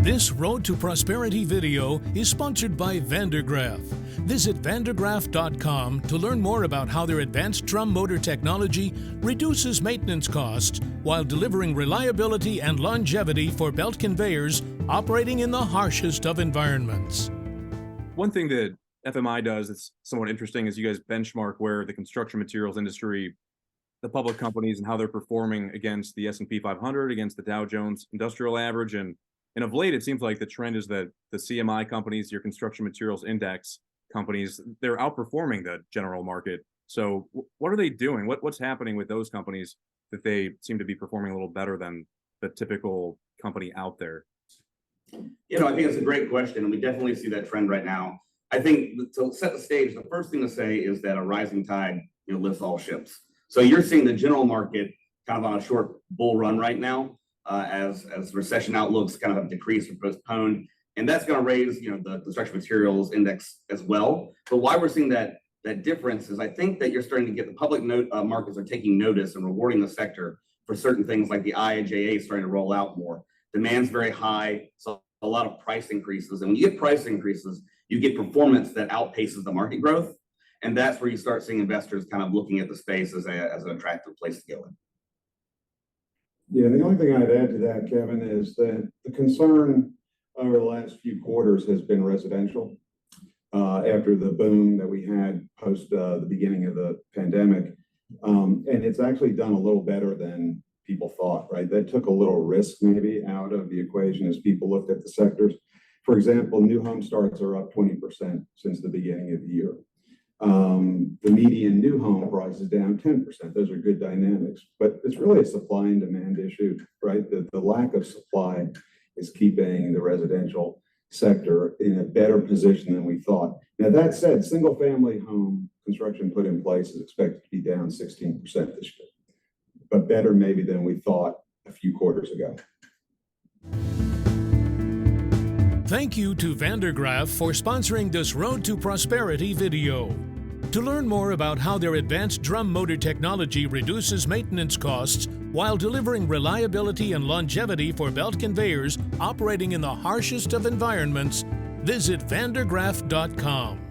This Road to Prosperity video is sponsored by Vandergraaf. Visit vandergraaf.com to learn more about how their advanced drum motor technology reduces maintenance costs while delivering reliability and longevity for belt conveyors operating in the harshest of environments. One thing that FMI does that's somewhat interesting is you guys benchmark where the construction materials industry, the public companies, and how they're performing against the S&P 500, against the Dow Jones Industrial Average. And of late, it seems like the trend is that the CMI companies, your construction materials index companies, they're outperforming the general market. So what are they doing? What's happening with those companies that they seem to be performing a little better than the typical company out there? I think it's a great question, and we definitely see that trend right now. I think to set the stage, the first thing to say is that a rising tide, lifts all ships. So you're seeing the general market kind of on a short bull run right now, as recession outlooks kind of have decreased or postponed, and that's going to raise, the construction materials index as well. But why we're seeing that difference is I think that you're starting to get the public markets are taking notice and rewarding the sector for certain things like the IIJA starting to roll out more. Demand's very high, so a lot of price increases. And when you get price increases, you get performance that outpaces the market growth. And that's where you start seeing investors kind of looking at the space as an attractive place to go in. Yeah, the only thing I'd add to that, Kevin, is that the concern over the last few quarters has been residential. After the boom that we had post the beginning of the pandemic. And it's actually done a little better than people thought, right? That took a little risk maybe out of the equation as people looked at the sectors. For example, new home starts are up 20% since the beginning of the year. The median new home price is down 10%. Those are good dynamics, but it's really a supply and demand issue, right? The lack of supply is keeping the residential sector in a better position than we thought. Now, that said, single family home construction put in place is expected to be down 16% this year, but better maybe than we thought a few quarters ago. Thank you to Vandergraaf for sponsoring this Road to Prosperity video. To learn more about how their advanced drum motor technology reduces maintenance costs while delivering reliability and longevity for belt conveyors operating in the harshest of environments, visit vandergraaf.com.